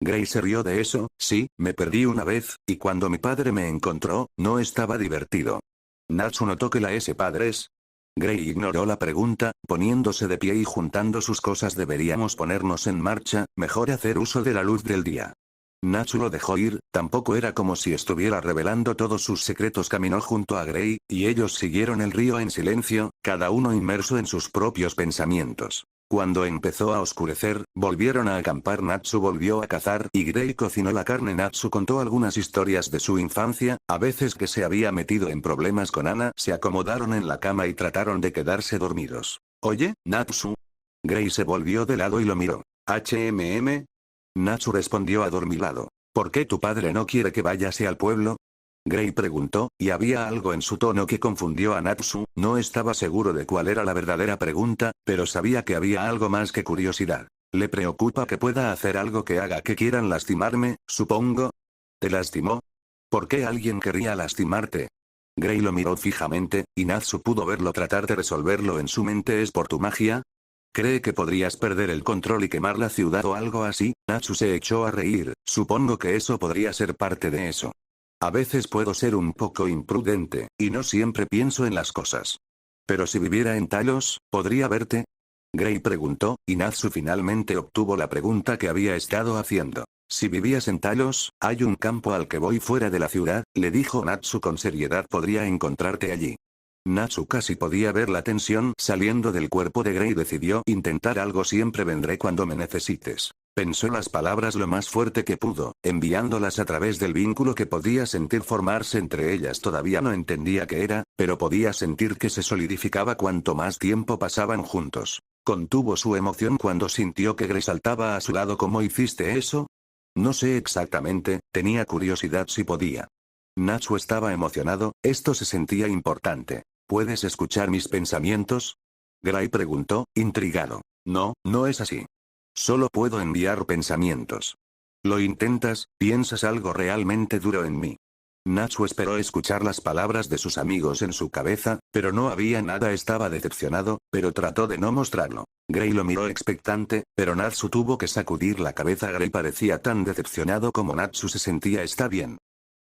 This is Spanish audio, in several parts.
Gray se rió de eso. Sí, me perdí una vez, y cuando mi padre me encontró, no estaba divertido. Natsu notó que la S padres. Gray ignoró la pregunta, poniéndose de pie y juntando sus cosas. Deberíamos ponernos en marcha, mejor hacer uso de la luz del día. Natsu lo dejó ir, tampoco era como si estuviera revelando todos sus secretos. Caminó junto a Gray, y ellos siguieron el río en silencio, cada uno inmerso en sus propios pensamientos. Cuando empezó a oscurecer, volvieron a acampar. Natsu volvió a cazar, y Gray cocinó la carne. Natsu contó algunas historias de su infancia, a veces que se había metido en problemas con Ana. Se acomodaron en la cama y trataron de quedarse dormidos. Oye, Natsu. Gray se volvió de lado y lo miró. ¿HMM? Natsu respondió adormilado. ¿Por qué tu padre no quiere que vayase al pueblo? Gray preguntó, y había algo en su tono que confundió a Natsu. No estaba seguro de cuál era la verdadera pregunta, pero sabía que había algo más que curiosidad. ¿Le preocupa que pueda hacer algo que haga que quieran lastimarme, supongo? ¿Te lastimó? ¿Por qué alguien querría lastimarte? Gray lo miró fijamente, y Natsu pudo verlo tratar de resolverlo en su mente. ¿Es por tu magia? ¿Cree que podrías perder el control y quemar la ciudad o algo así? Natsu se echó a reír. Supongo que eso podría ser parte de eso. A veces puedo ser un poco imprudente, y no siempre pienso en las cosas. Pero si viviera en Talos, ¿podría verte? Gray preguntó, y Natsu finalmente obtuvo la pregunta que había estado haciendo. Si vivías en Talos, hay un campo al que voy fuera de la ciudad, le dijo Natsu con seriedad. Podría encontrarte allí. Natsu casi podía ver la tensión saliendo del cuerpo de Gray. Decidió intentar algo. Siempre vendré cuando me necesites. Pensó las palabras lo más fuerte que pudo, enviándolas a través del vínculo que podía sentir formarse entre ellas. Todavía no entendía qué era, pero podía sentir que se solidificaba cuanto más tiempo pasaban juntos. Contuvo su emoción cuando sintió que Gray saltaba a su lado. ¿Cómo hiciste eso? No sé exactamente, tenía curiosidad si podía. Natsu estaba emocionado, esto se sentía importante. ¿Puedes escuchar mis pensamientos? Gray preguntó, intrigado. No, no es así. Solo puedo enviar pensamientos. Lo intentas, piensas algo realmente duro en mí. Natsu esperó escuchar las palabras de sus amigos en su cabeza, pero no había nada. Estaba decepcionado, pero trató de no mostrarlo. Gray lo miró expectante, pero Natsu tuvo que sacudir la cabeza. Gray parecía tan decepcionado como Natsu se sentía. Está bien.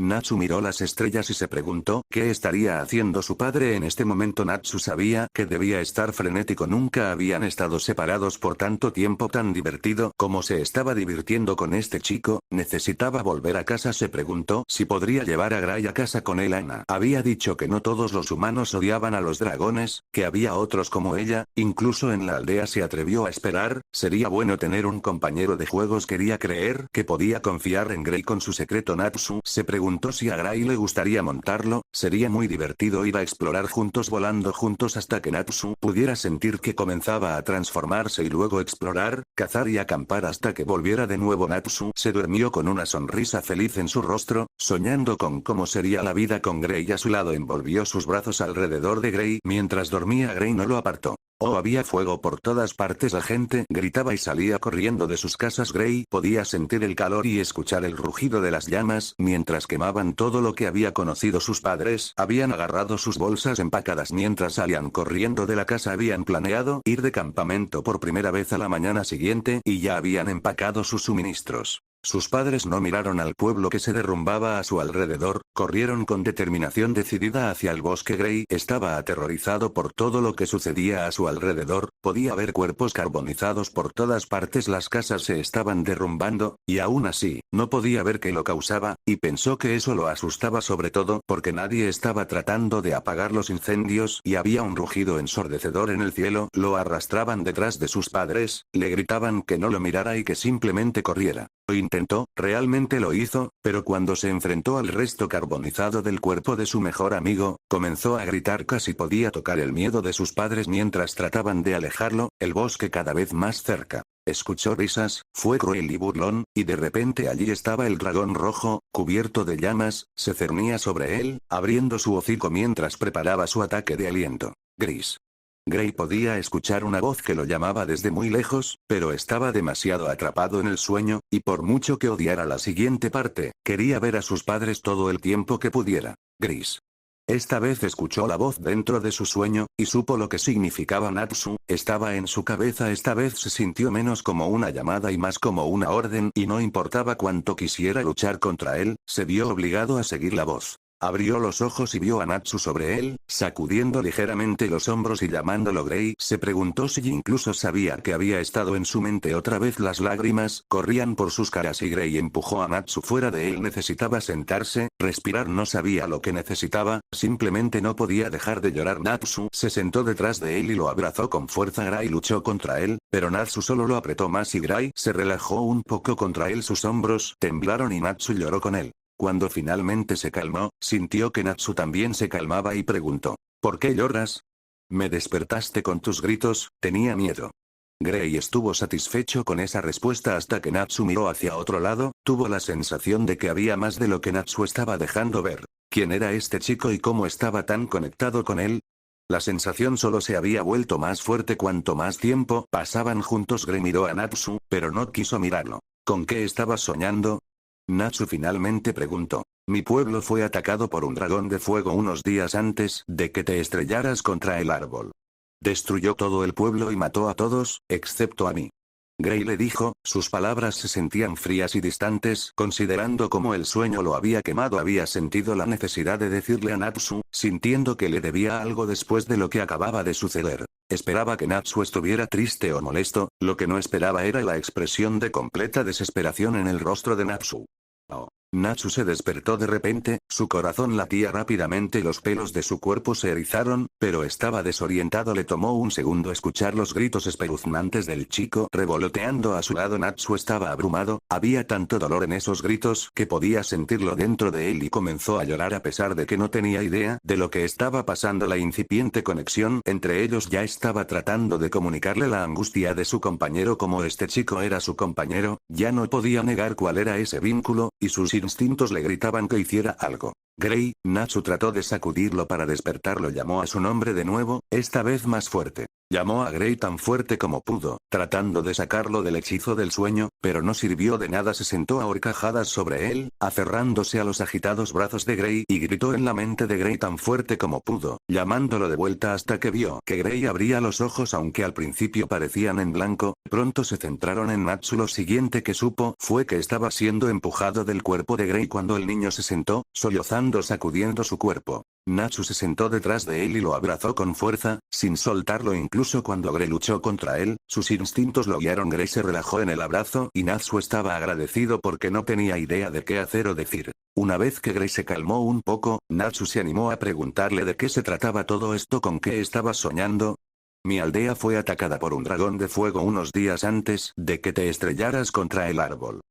Natsu miró las estrellas y se preguntó qué estaría haciendo su padre en este momento. Natsu sabía que debía estar frenético. Nunca habían estado separados por tanto tiempo. Tan divertido como se estaba divirtiendo con este chico. Necesitaba volver a casa. Se preguntó si podría llevar a Gray a casa con él. Ana había dicho que no todos los humanos odiaban a los dragones, que había otros como ella, incluso en la aldea. Se atrevió a esperar. Sería bueno tener un compañero de juegos. Quería creer que podía confiar en Gray con su secreto. Natsu se preguntó si a Gray le gustaría montarlo. Sería muy divertido ir a explorar juntos, volando juntos hasta que Natsu pudiera sentir que comenzaba a transformarse, y luego explorar, cazar y acampar hasta que volviera de nuevo. Natsu se durmió con una sonrisa feliz en su rostro, soñando con cómo sería la vida con Gray a su lado. Envolvió sus brazos alrededor de Gray mientras dormía. Gray no lo apartó. Oh, había fuego por todas partes. La gente gritaba y salía corriendo de sus casas. Gray podía sentir el calor y escuchar el rugido de las llamas mientras quemaban todo lo que había conocido. Sus padres habían agarrado sus bolsas empacadas mientras salían corriendo de la casa. Habían planeado ir de campamento por primera vez a la mañana siguiente, y ya habían empacado sus suministros. Sus padres no miraron al pueblo que se derrumbaba a su alrededor, corrieron con determinación decidida hacia el bosque. Gray estaba aterrorizado por todo lo que sucedía a su alrededor. Podía ver cuerpos carbonizados por todas partes. Las casas se estaban derrumbando, y aún así, no podía ver qué lo causaba, y pensó que eso lo asustaba, sobre todo porque nadie estaba tratando de apagar los incendios, y había un rugido ensordecedor en el cielo. Lo arrastraban detrás de sus padres, le gritaban que no lo mirara y que simplemente corriera. Lo intentó, realmente lo hizo, pero cuando se enfrentó al resto carbonizado del cuerpo de su mejor amigo, comenzó a gritar. Casi podía tocar el miedo de sus padres mientras trataban de alejarlo, el bosque cada vez más cerca. Escuchó risas, fue cruel y burlón, y de repente allí estaba el dragón rojo, cubierto de llamas, se cernía sobre él, abriendo su hocico mientras preparaba su ataque de aliento. Gris. Gray podía escuchar una voz que lo llamaba desde muy lejos, pero estaba demasiado atrapado en el sueño, y por mucho que odiara la siguiente parte, quería ver a sus padres todo el tiempo que pudiera. Gris. Esta vez escuchó la voz dentro de su sueño, y supo lo que significaba Natsu, estaba en su cabeza. Esta vez se sintió menos como una llamada y más como una orden, y no importaba cuánto quisiera luchar contra él, se vio obligado a seguir la voz. Abrió los ojos y vio a Natsu sobre él, sacudiendo ligeramente los hombros y llamándolo Grey. Se preguntó si incluso sabía que había estado en su mente otra vez. Las lágrimas corrían por sus caras y Grey empujó a Natsu fuera de él. Necesitaba sentarse, respirar. No sabía lo que necesitaba, simplemente no podía dejar de llorar. Natsu se sentó detrás de él y lo abrazó con fuerza. Grey luchó contra él, pero Natsu solo lo apretó más y Grey se relajó un poco contra él. Sus hombros temblaron y Natsu lloró con él. Cuando finalmente se calmó, sintió que Natsu también se calmaba y preguntó, ¿por qué lloras? Me despertaste con tus gritos, tenía miedo. Grey estuvo satisfecho con esa respuesta hasta que Natsu miró hacia otro lado, tuvo la sensación de que había más de lo que Natsu estaba dejando ver. ¿Quién era este chico y cómo estaba tan conectado con él? La sensación solo se había vuelto más fuerte cuanto más tiempo pasaban juntos. Grey miró a Natsu, pero no quiso mirarlo. ¿Con qué estabas soñando? Natsu finalmente preguntó. Mi pueblo fue atacado por un dragón de fuego unos días antes de que te estrellaras contra el árbol. Destruyó todo el pueblo y mató a todos, excepto a mí. Grey le dijo, sus palabras se sentían frías y distantes. Considerando cómo el sueño lo había quemado, había sentido la necesidad de decirle a Natsu, sintiendo que le debía algo después de lo que acababa de suceder. Esperaba que Natsu estuviera triste o molesto, lo que no esperaba era la expresión de completa desesperación en el rostro de Natsu. Oh. Natsu se despertó de repente, su corazón latía rápidamente y los pelos de su cuerpo se erizaron, pero estaba desorientado. Le tomó un segundo escuchar los gritos espeluznantes del chico revoloteando a su lado. Natsu estaba abrumado, había tanto dolor en esos gritos que podía sentirlo dentro de él y comenzó a llorar a pesar de que no tenía idea de lo que estaba pasando. La incipiente conexión entre ellos ya estaba tratando de comunicarle la angustia de su compañero. Como este chico era su compañero, ya no podía negar cuál era ese vínculo, y sus instintos le gritaban que hiciera algo. Grey, Natsu trató de sacudirlo para despertarlo. Llamó a su nombre de nuevo, esta vez más fuerte. Llamó a Grey tan fuerte como pudo, tratando de sacarlo del hechizo del sueño, pero no sirvió de nada. Se sentó a horcajadas sobre él, aferrándose a los agitados brazos de Grey y gritó en la mente de Grey tan fuerte como pudo, llamándolo de vuelta hasta que vio que Grey abría los ojos. Aunque al principio parecían en blanco, pronto se centraron en Natsu. Lo siguiente que supo fue que estaba siendo empujado del cuerpo de Grey cuando el niño se sentó, sollozando, sacudiendo su cuerpo. Natsu se sentó detrás de él y lo abrazó con fuerza, sin soltarlo. Incluso cuando Grey luchó contra él, sus instintos lo guiaron. Grey se relajó en el abrazo y Natsu estaba agradecido porque no tenía idea de qué hacer o decir. Una vez que Grey se calmó un poco, Natsu se animó a preguntarle de qué se trataba todo esto. ¿Con qué estabas soñando? Mi aldea fue atacada por un dragón de fuego unos días antes de que te estrellaras contra el árbol.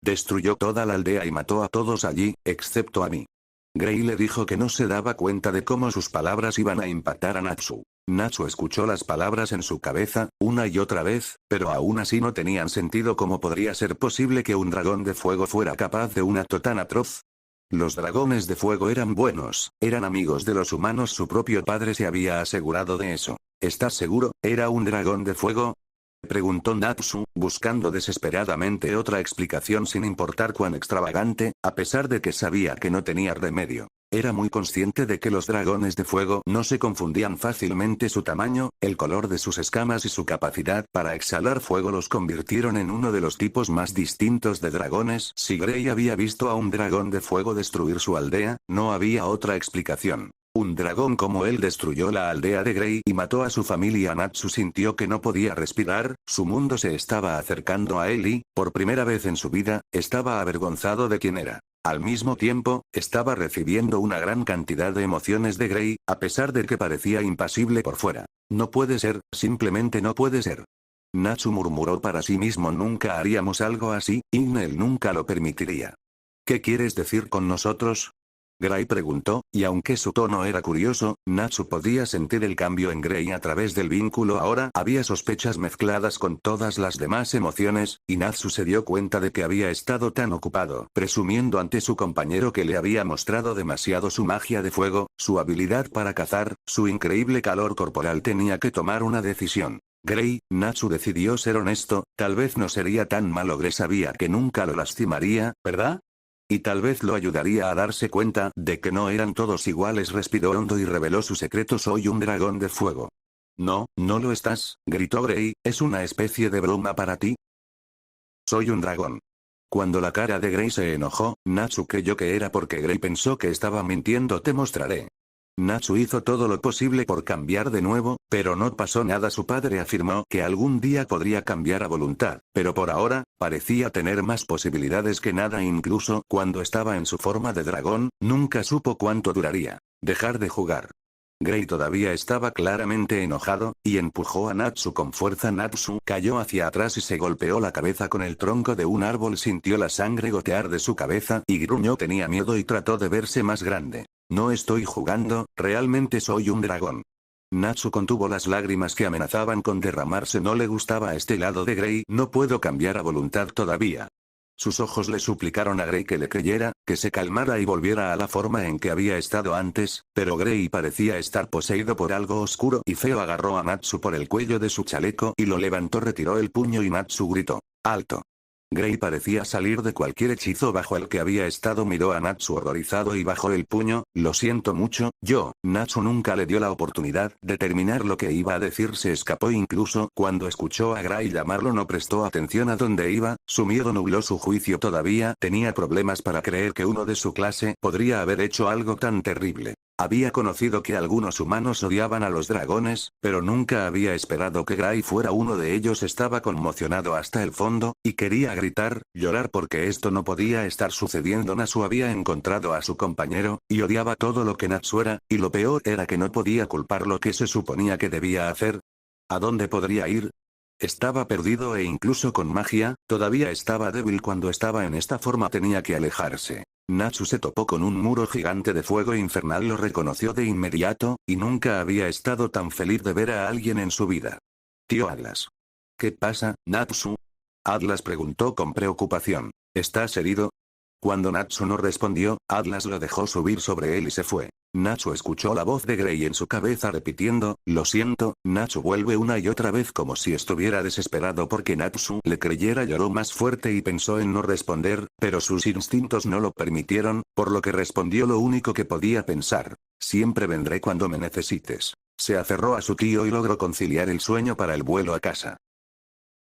Destruyó toda la aldea y mató a todos allí, excepto a mí. Grey le dijo que no se daba cuenta de cómo sus palabras iban a impactar a Natsu. Natsu escuchó las palabras en su cabeza, una y otra vez, pero aún así no tenían sentido. ¿Cómo podría ser posible que un dragón de fuego fuera capaz de un acto tan atroz? Los dragones de fuego eran buenos, eran amigos de los humanos. Su propio padre se había asegurado de eso. ¿Estás seguro? ¿Era un dragón de fuego? Preguntó Natsu, buscando desesperadamente otra explicación sin importar cuán extravagante, a pesar de que sabía que no tenía remedio. Era muy consciente de que los dragones de fuego no se confundían fácilmente. Su tamaño, el color de sus escamas y su capacidad para exhalar fuego los convirtieron en uno de los tipos más distintos de dragones. Si Grey había visto a un dragón de fuego destruir su aldea, no había otra explicación. Un dragón como él destruyó la aldea de Grey y mató a su familia. Natsu sintió que no podía respirar, su mundo se estaba acercando a él y, por primera vez en su vida, estaba avergonzado de quién era. Al mismo tiempo, estaba recibiendo una gran cantidad de emociones de Grey, a pesar de que parecía impasible por fuera. No puede ser, simplemente no puede ser. Natsu murmuró para sí mismo, nunca haríamos algo así, Ignel nunca lo permitiría. ¿Qué quieres decir con nosotros? Grey preguntó, y aunque su tono era curioso, Natsu podía sentir el cambio en Grey a través del vínculo. Ahora había sospechas mezcladas con todas las demás emociones, y Natsu se dio cuenta de que había estado tan ocupado presumiendo ante su compañero que le había mostrado demasiado su magia de fuego, su habilidad para cazar, su increíble calor corporal. Tenía que tomar una decisión. Grey, Natsu decidió ser honesto, tal vez no sería tan malo. Grey sabía que nunca lo lastimaría, ¿verdad? Y tal vez lo ayudaría a darse cuenta de que no eran todos iguales. Respiró hondo y reveló su secreto: soy un dragón de fuego. No, no lo estás, gritó Grey, ¿es una especie de broma para ti? Soy un dragón. Cuando la cara de Grey se enojó, Natsu creyó que era porque Grey pensó que estaba mintiendo. Te mostraré. Natsu hizo todo lo posible por cambiar de nuevo, pero no pasó nada. Su padre afirmó que algún día podría cambiar a voluntad, pero por ahora, parecía tener más posibilidades que nada. Incluso cuando estaba en su forma de dragón, nunca supo cuánto duraría. Dejar de jugar. Grey todavía estaba claramente enojado, y empujó a Natsu con fuerza. Natsu cayó hacia atrás y se golpeó la cabeza con el tronco de un árbol. Sintió la sangre gotear de su cabeza y gruñó. Tenía miedo y trató de verse más grande. No estoy jugando, realmente soy un dragón. Natsu contuvo las lágrimas que amenazaban con derramarse. No le gustaba este lado de Grey. No puedo cambiar a voluntad todavía. Sus ojos le suplicaron a Grey que le creyera, que se calmara y volviera a la forma en que había estado antes, pero Grey parecía estar poseído por algo oscuro y feo. Agarró a Natsu por el cuello de su chaleco y lo levantó. Retiró el puño y Natsu gritó: ¡alto! Grey parecía salir de cualquier hechizo bajo el que había estado. Miró a Natsu horrorizado y bajó el puño. Lo siento mucho, yo. Natsu nunca le dio la oportunidad de terminar lo que iba a decir. Se escapó. Incluso cuando escuchó a Grey llamarlo no prestó atención a dónde iba. Su miedo nubló su juicio. Todavía tenía problemas para creer que uno de su clase podría haber hecho algo tan terrible. Había conocido que algunos humanos odiaban a los dragones, pero nunca había esperado que Grey fuera uno de ellos. Estaba conmocionado hasta el fondo, y quería gritar, llorar, porque esto no podía estar sucediendo. Natsu había encontrado a su compañero, y odiaba todo lo que Natsu era, y lo peor era que no podía culpar lo que se suponía que debía hacer. ¿A dónde podría ir? Estaba perdido e incluso con magia, todavía estaba débil. Cuando estaba en esta forma tenía que alejarse. Natsu se topó con un muro gigante de fuego infernal. Lo reconoció de inmediato, y nunca había estado tan feliz de ver a alguien en su vida. Tío Atlas. ¿Qué pasa, Natsu? Atlas preguntó con preocupación. ¿Estás herido? Cuando Natsu no respondió, Atlas lo dejó subir sobre él y se fue. Natsu escuchó la voz de Grey en su cabeza repitiendo: lo siento. Natsu vuelve una y otra vez como si estuviera desesperado porque Natsu le creyera. Lloró más fuerte y pensó en no responder, pero sus instintos no lo permitieron, por lo que respondió lo único que podía pensar: siempre vendré cuando me necesites. Se aferró a su tío y logró conciliar el sueño para el vuelo a casa.